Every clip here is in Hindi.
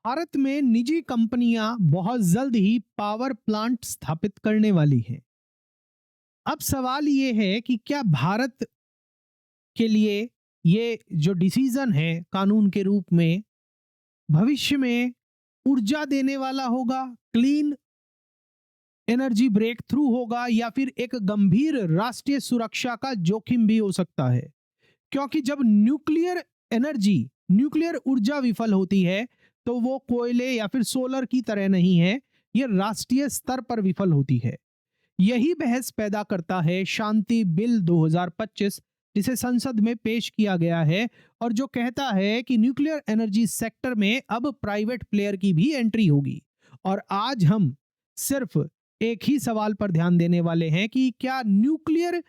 भारत में निजी कंपनियां बहुत जल्द ही पावर प्लांट स्थापित करने वाली हैं। अब सवाल ये है कि क्या भारत के लिए ये जो डिसीजन है कानून के रूप में भविष्य में ऊर्जा देने वाला होगा, क्लीन एनर्जी ब्रेक थ्रू होगा, या फिर एक गंभीर राष्ट्रीय सुरक्षा का जोखिम भी हो सकता है। क्योंकि जब न्यूक्लियर ऊर्जा विफल होती है तो वो कोयले या फिर सोलर की तरह नहीं है, ये राष्ट्रीय स्तर पर विफल होती है। यही बहस पैदा करता है शांति बिल 2025, जिसे संसद में पेश किया गया है और जो कहता है कि न्यूक्लियर एनर्जी सेक्टर में अब प्राइवेट प्लेयर की भी एंट्री होगी। और आज हम सिर्फ एक ही सवाल पर ध्यान देने वाले हैं कि क्या न्यूक्लियर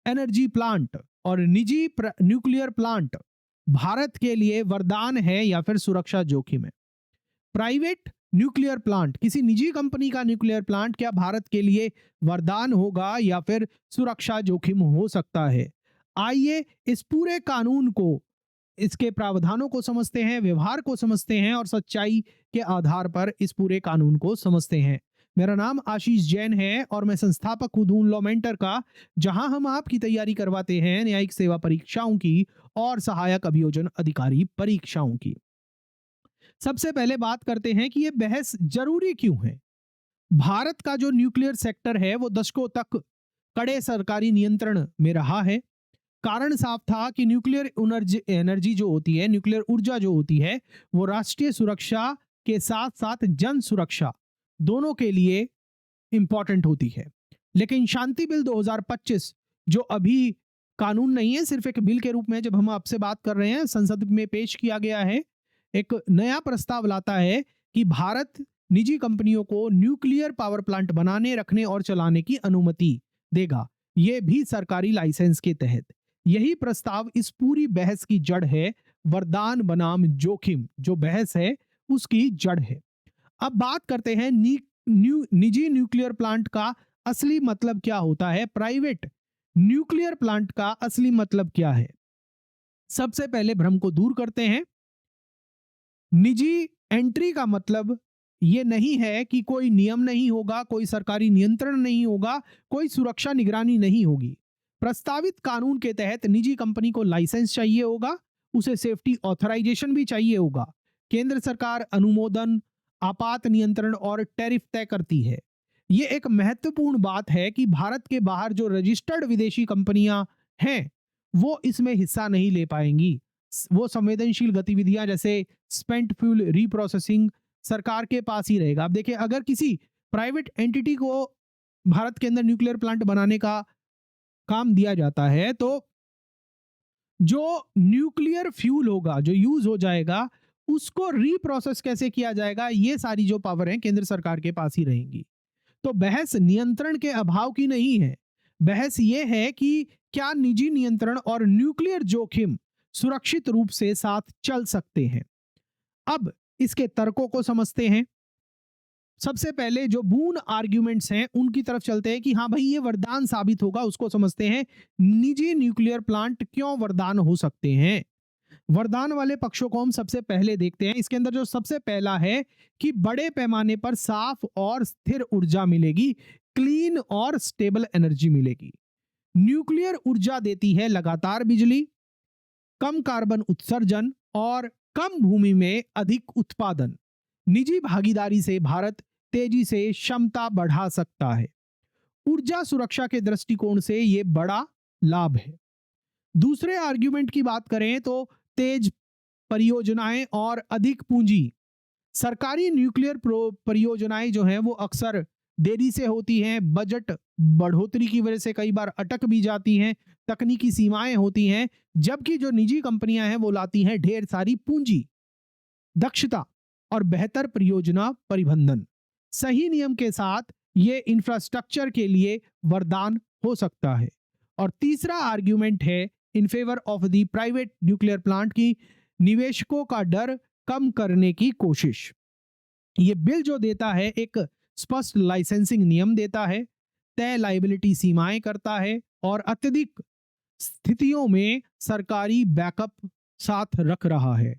एनर्जी प्लांट और न्यूक्लियर प्लांट भारत के लिए वरदान है या फिर सुरक्षा जोखिम है। प्राइवेट न्यूक्लियर प्लांट, किसी निजी कंपनी का न्यूक्लियर प्लांट क्या भारत के लिए वरदान होगा या फिर सुरक्षा जोखिम हो सकता है। आइए इस पूरे कानून को, इसके प्रावधानों को समझते हैं, व्यवहार को समझते हैं और सच्चाई के आधार पर इस पूरे कानून को समझते हैं। मेरा नाम आशीष जैन है और मैं संस्थापक हूं दून लॉ मेंटर का, जहां हम आपकी तैयारी करवाते हैं न्यायिक सेवा परीक्षाओं की और सहायक अभियोजन अधिकारी परीक्षाओं की। सबसे पहले बात करते हैं कि यह बहस जरूरी क्यों है। भारत का जो न्यूक्लियर सेक्टर है वो दशकों तक कड़े सरकारी नियंत्रण में रहा है। कारण साफ था कि न्यूक्लियर एनर्जी जो होती है, न्यूक्लियर ऊर्जा जो होती है, वो राष्ट्रीय सुरक्षा के साथ साथ जन सुरक्षा दोनों के लिए इंपॉर्टेंट होती है। लेकिन शांति बिल 2025 जो अभी कानून नहीं है, सिर्फ एक बिल के रूप में जब हम आपसे बात कर रहे हैं, संसद में पेश किया गया है, एक नया प्रस्ताव लाता है कि भारत निजी कंपनियों को न्यूक्लियर पावर प्लांट बनाने, रखने और चलाने की अनुमति देगा, यह भी सरकारी लाइसेंस के तहत। यही प्रस्ताव इस पूरी बहस की जड़ है। वरदान बनाम जोखिम जो बहस है उसकी जड़ है। अब बात करते हैं निजी न्यूक्लियर प्लांट का असली मतलब क्या होता है, प्राइवेट न्यूक्लियर प्लांट का असली मतलब क्या है। सबसे पहले भ्रम को दूर करते हैं। निजी एंट्री का मतलब यह नहीं है कि कोई नियम नहीं होगा, कोई सरकारी नियंत्रण नहीं होगा, कोई सुरक्षा निगरानी नहीं होगी। प्रस्तावित कानून के तहत निजी कंपनी को लाइसेंस चाहिए होगा, उसे सेफ्टी ऑथराइजेशन भी चाहिए होगा। केंद्र सरकार अनुमोदन, आपात नियंत्रण और टैरिफ तय करती है। यह एक महत्वपूर्ण बात है कि भारत के बाहर जो रजिस्टर्ड विदेशी कंपनियां हैं वो इसमें हिस्सा नहीं ले पाएंगी। वो संवेदनशील गतिविधियां जैसे स्पेंट फ्यूल रीप्रोसेसिंग सरकार के पास ही रहेगा। अब देखिए, अगर किसी प्राइवेट एंटिटी को भारत के अंदर न्यूक्लियर प्लांट बनाने का काम दिया जाता है तो जो न्यूक्लियर फ्यूल होगा, जो यूज हो जाएगा, उसको रीप्रोसेस कैसे किया जाएगा, ये सारी जो पावर है केंद्र सरकार के पास ही रहेंगी। तो बहस नियंत्रण के अभाव की नहीं है, बहस ये है कि क्या निजी नियंत्रण और न्यूक्लियर जोखिम सुरक्षित रूप से साथ चल सकते हैं। अब इसके तर्कों को समझते हैं। सबसे पहले जो बून आर्ग्यूमेंट्स हैं उनकी तरफ चलते हैं कि हाँ भाई ये वरदान साबित होगा, उसको समझते हैं। निजी न्यूक्लियर प्लांट क्यों वरदान हो सकते हैं, वरदान वाले पक्षों को हम सबसे पहले देखते हैं। इसके अंदर जो सबसे पहला है कि बड़े पैमाने पर साफ और स्थिर ऊर्जा मिलेगी, क्लीन और स्टेबल एनर्जी मिलेगी। न्यूक्लियर ऊर्जा देती है लगातार बिजली, कम कार्बन उत्सर्जन और कम भूमि में अधिक उत्पादन। निजी भागीदारी से भारत तेजी से क्षमता बढ़ा सकता है। ऊर्जा सुरक्षा के दृष्टिकोण से यह बड़ा लाभ है। दूसरे आर्ग्यूमेंट की बात करें तो तेज परियोजनाएं और अधिक पूंजी। सरकारी न्यूक्लियर परियोजनाएं जो हैं वो अक्सर देरी से होती हैं, बजट बढ़ोतरी की वजह से कई बार अटक भी जाती हैं, तकनीकी सीमाएं होती हैं, जबकि जो निजी कंपनियां हैं वो लाती हैं ढेर सारी पूंजी, दक्षता और बेहतर परियोजना प्रबंधन। सही नियम के साथ ये इंफ्रास्ट्रक्चर के लिए वरदान हो सकता है। और तीसरा आर्ग्यूमेंट है in favour of the private nuclear plant की निवेशकों का डर कम करने की कोशिश। ये बिल जो देता है एक स्पष्ट लाइसेंसिंग नियम देता है, तय लायबिलिटी सीमाएं करता है और अत्यधिक स्थितियों में सरकारी बैकअप साथ रख रहा है।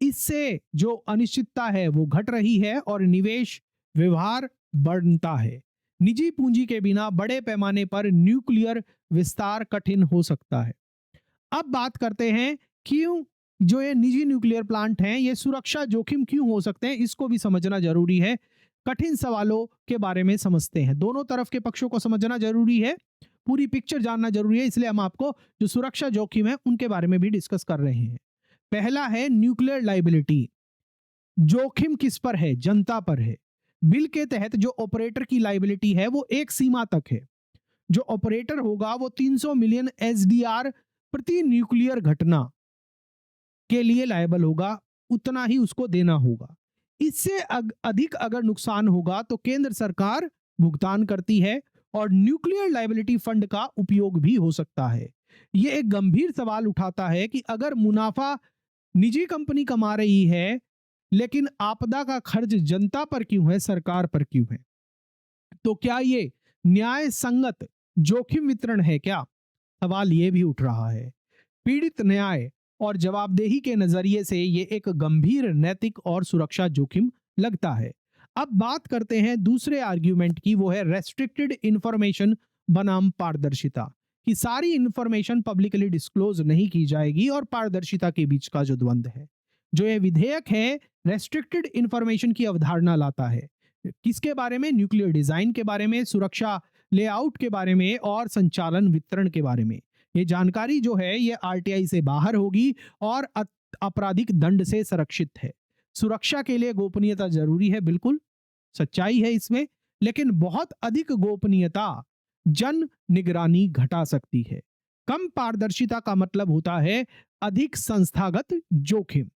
इससे जो अनिश्चितता है वो घट रही है और निवेश व्यवहार बढ़ता है। निजी पूंजी के बिना बड़े पैमाने पर न्यूक्लियर विस्तार कठिन हो सकता है। अब बात करते हैं क्यों जो ये निजी न्यूक्लियर प्लांट हैं ये सुरक्षा जोखिम क्यों हो सकते हैं, इसको भी समझना जरूरी है। कठिन सवालों के बारे में समझते हैं, दोनों तरफ के पक्षों को समझना जरूरी है, पूरी पिक्चर जानना जरूरी है, इसलिए हम आपको जो सुरक्षा जोखिम है उनके बारे में भी डिस्कस कर रहे हैं। पहला है न्यूक्लियर लाइबिलिटी। जोखिम किस पर है? जनता पर है। बिल के तहत जो ऑपरेटर की लाइबिलिटी है वो एक सीमा तक है। जो ऑपरेटर होगा वो 300 मिलियन एसडीआर प्रति न्यूक्लियर घटना के लिए लायबल होगा, उतना ही उसको देना होगा। इससे अधिक अगर नुकसान होगा तो केंद्र सरकार भुगतान करती है और न्यूक्लियर लायबिलिटी फंड का उपयोग भी हो सकता है। यह एक गंभीर सवाल उठाता है कि अगर मुनाफा निजी कंपनी कमा रही है लेकिन आपदा का खर्च जनता पर क्यों है, सरकार पर क्यों है? तो क्या ये न्याय संगत जोखिम वितरण है क्या? सवाल ये भी उठ रहा है। पीड़ित न्याय और जवाबदेही के नजरिए से ये एक गंभीर नैतिक और सुरक्षा जोखिम लगता है। अब बात करते हैं दूसरे आर्ग्यूमेंट की, वो है रेस्ट्रिक्टेड इंफॉर्मेशन बनाम पारदर्शिता, कि सारी इंफॉर्मेशन पब्लिकली डिस्क्लोज नहीं की जाएगी और पारदर्शिता के बीच का जो द्वंद्व है। जो ये विधेयक है रेस्ट्रिक्टेड इंफॉर्मेशन की अवधारणा लाता है। किसके बारे में? न्यूक्लियर डिजाइन के बारे में, सुरक्षा लेआउट के बारे में और संचालन वितरण के बारे में। ये जानकारी जो है ये आरटीआई से बाहर होगी और आपराधिक दंड से संरक्षित है। सुरक्षा के लिए गोपनीयता जरूरी है, बिल्कुल सच्चाई है इसमें, लेकिन बहुत अधिक गोपनीयता जन निगरानी घटा सकती है। कम पारदर्शिता का मतलब होता है अधिक संस्थागत जोखिम।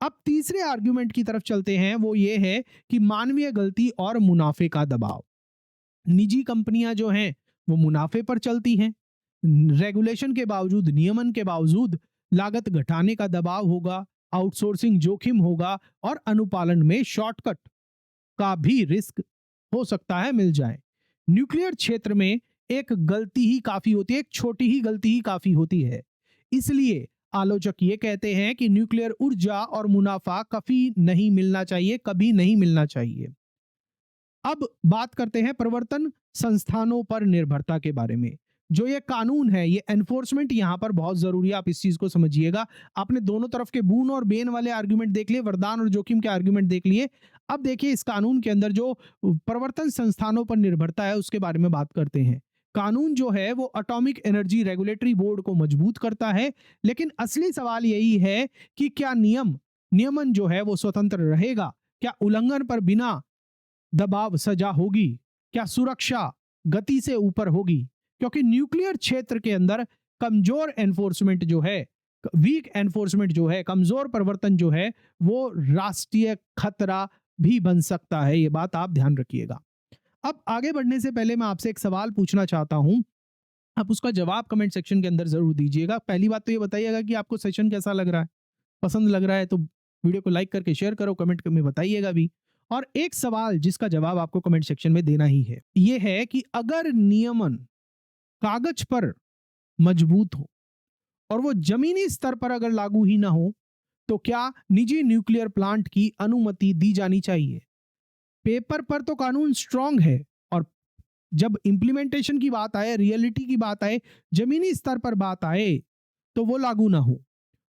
अब तीसरे आर्गुमेंट की तरफ चलते हैं, वो ये है कि मानवीय गलती और मुनाफे का दबाव। निजी कंपनियां जो हैं वो मुनाफे पर चलती हैं। रेगुलेशन के बावजूद, नियमन के बावजूद लागत घटाने का दबाव होगा, आउटसोर्सिंग जोखिम होगा और अनुपालन में शॉर्टकट का भी रिस्क हो सकता है मिल जाए। न्यूक्लियर क्षेत्र में एक गलती ही काफी होती है, एक छोटी ही गलती ही काफी होती है। इसलिए आलोचक ये कहते हैं कि न्यूक्लियर ऊर्जा और मुनाफा कभी नहीं मिलना चाहिए, कभी नहीं मिलना चाहिए। अब बात करते हैं प्रवर्तन संस्थानों पर निर्भरता के बारे में। जो ये कानून है, ये एनफोर्समेंट यहां पर बहुत जरूरी है, आप इस चीज को समझिएगा। आपने दोनों तरफ के बून और बेन वाले आर्गुमेंट देख लिए, वरदान और जोखिम के आर्गुमेंट देख लिए। अब देखिए इस कानून के अंदर जो प्रवर्तन संस्थानों पर निर्भरता है उसके बारे में बात करते हैं। कानून जो है वो एटॉमिक एनर्जी रेगुलेटरी बोर्ड को मजबूत करता है, लेकिन असली सवाल यही है कि क्या नियमन जो है वो स्वतंत्र रहेगा? क्या उल्लंघन पर बिना दबाव सजा होगी? क्या सुरक्षा गति से ऊपर होगी? क्योंकि न्यूक्लियर क्षेत्र के अंदर कमजोर एनफोर्समेंट जो है, वीक एनफोर्समेंट जो है, कमजोर प्रवर्तन जो है, वो राष्ट्रीय खतरा भी बन सकता है। ये बात आप ध्यान रखिएगा। अब आगे बढ़ने से पहले मैं आपसे एक सवाल पूछना चाहता हूं, आप उसका जवाब कमेंट सेक्शन के अंदर जरूर दीजिएगा। पहली बात तो ये बताइएगा कि आपको सेशन कैसा लग रहा है। पसंद लग रहा है तो वीडियो को लाइक करके शेयर करो, कमेंट में बताइएगा भी। और एक सवाल जिसका जवाब आपको कमेंट सेक्शन में देना ही है, ये है कि अगर नियमन कागज पर मजबूत हो और वो जमीनी स्तर पर अगर लागू ही ना हो, तो क्या निजी न्यूक्लियर प्लांट की अनुमति दी जानी चाहिए? पेपर पर तो कानून स्ट्रांग है और जब इंप्लीमेंटेशन की बात आए, रियलिटी की बात आए, जमीनी स्तर पर बात आए तो वो लागू ना हो।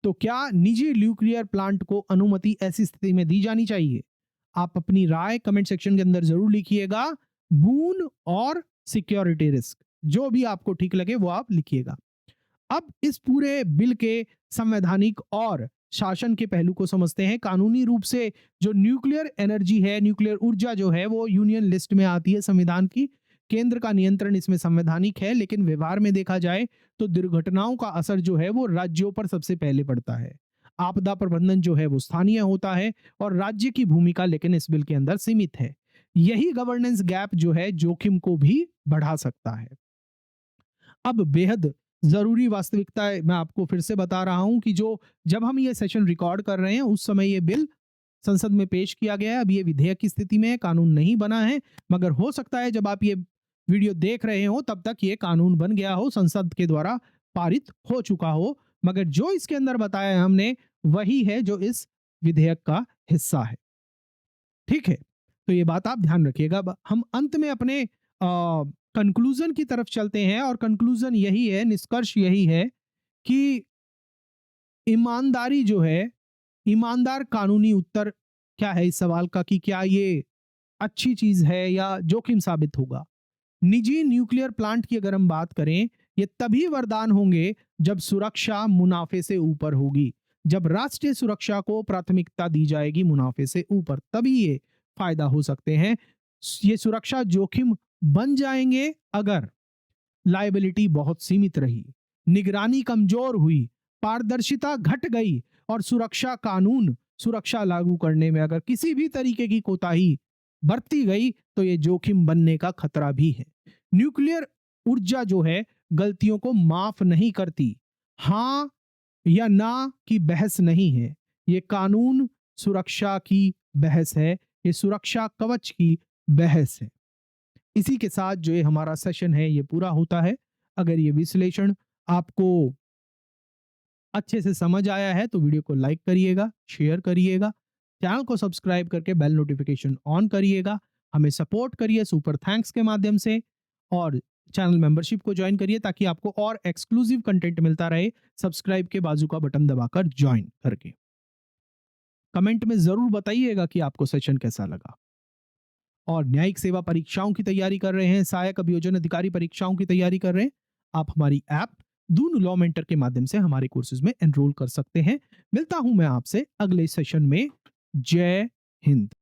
तो क्या निजी न्यूक्लियर प्लांट को अनुमति ऐसी स्थिति में दी जानी चाहिए? आप अपनी राय कमेंट सेक्शन के अंदर जरूर लिखिएगा। बून और सिक्योरिटी रिस्क, जो भी आपको ठीक लगे वो आप लिखिएगा। अब इस पूरे बिल के संवैधानिक और शासन के पहलू को समझते हैं। कानूनी रूप से जो न्यूक्लियर एनर्जी है, न्यूक्लियर ऊर्जा जो है वो यूनियन लिस्ट में आती है संविधान की। केंद्र का नियंत्रण इसमें संवैधानिक है, लेकिन व्यवहार में देखा जाए तो दुर्घटनाओं का असर जो है वो राज्यों पर सबसे पहले पड़ता है। आपदा प्रबंधन जो है वो स्थानीय होता है और राज्य की भूमिका लेकिन इस बिल के अंदर सीमित है। यही गवर्नेंस गैप जो है जोखिम को भी बढ़ा सकता है। अब बेहद जरूरी वास्तविकता मैं आपको फिर से बता रहा हूं कि जो जब हम ये सेशन रिकॉर्ड कर रहे हैं उस समय ये बिल संसद में पेश किया गया है। अब ये विधेयक की स्थिति में है, कानून नहीं बना है, मगर हो सकता है जब आप ये वीडियो देख रहे हो तब तक ये कानून बन गया हो, संसद के द्वारा पारित हो चुका हो। मगर जो इसके अंदर बताया है हमने वही है जो इस विधेयक का हिस्सा है। ठीक है, तो ये बात आप ध्यान रखिएगा। अब हम अंत में अपने कंक्लूजन की तरफ चलते हैं, और कंक्लूजन यही है, निष्कर्ष यही है कि ईमानदारी जो है, ईमानदार कानूनी उत्तर क्या है इस सवाल का कि क्या ये अच्छी चीज है या जोखिम साबित होगा। निजी न्यूक्लियर प्लांट की अगर हम बात करें, ये तभी वरदान होंगे जब सुरक्षा मुनाफे से ऊपर होगी। जब राष्ट्रीय सुरक्षा को प्राथमिकता दी जाएगी मुनाफे से ऊपर, तभी ये फायदा हो सकते हैं। ये सुरक्षा जोखिम बन जाएंगे अगर लायबिलिटी बहुत सीमित रही, निगरानी कमजोर हुई, पारदर्शिता घट गई, और सुरक्षा कानून सुरक्षा लागू करने में अगर किसी भी तरीके की कोताही बरती गई तो ये जोखिम बनने का खतरा भी है। न्यूक्लियर ऊर्जा जो है गलतियों को माफ नहीं करती। हां या ना की बहस नहीं है, ये कानून सुरक्षा की बहस है, ये सुरक्षा कवच की बहस है। इसी के साथ जो ये हमारा सेशन है ये पूरा होता है। अगर ये विश्लेषण आपको अच्छे से समझ आया है तो वीडियो को लाइक करिएगा, शेयर करिएगा, चैनल को सब्सक्राइब करके बेल नोटिफिकेशन ऑन करिएगा, हमें सपोर्ट करिए सुपर थैंक्स के माध्यम से, और चैनल मेंबरशिप को ज्वाइन करिए ताकि आपको और एक्सक्लूसिव कंटेंट मिलता रहे, सब्सक्राइब के बाजू का बटन दबाकर ज्वाइन करके। कमेंट में जरूर बताइएगा कि आपको सेशन कैसा लगा। और न्यायिक सेवा परीक्षाओं की तैयारी कर रहे हैं, सहायक अभियोजन अधिकारी परीक्षाओं की तैयारी कर रहे हैं, आप हमारी ऐप दून लॉ मेंटर के माध्यम से हमारे कोर्सेज में एनरोल कर सकते हैं। मिलता हूं मैं आपसे अगले सेशन में। जय हिंद।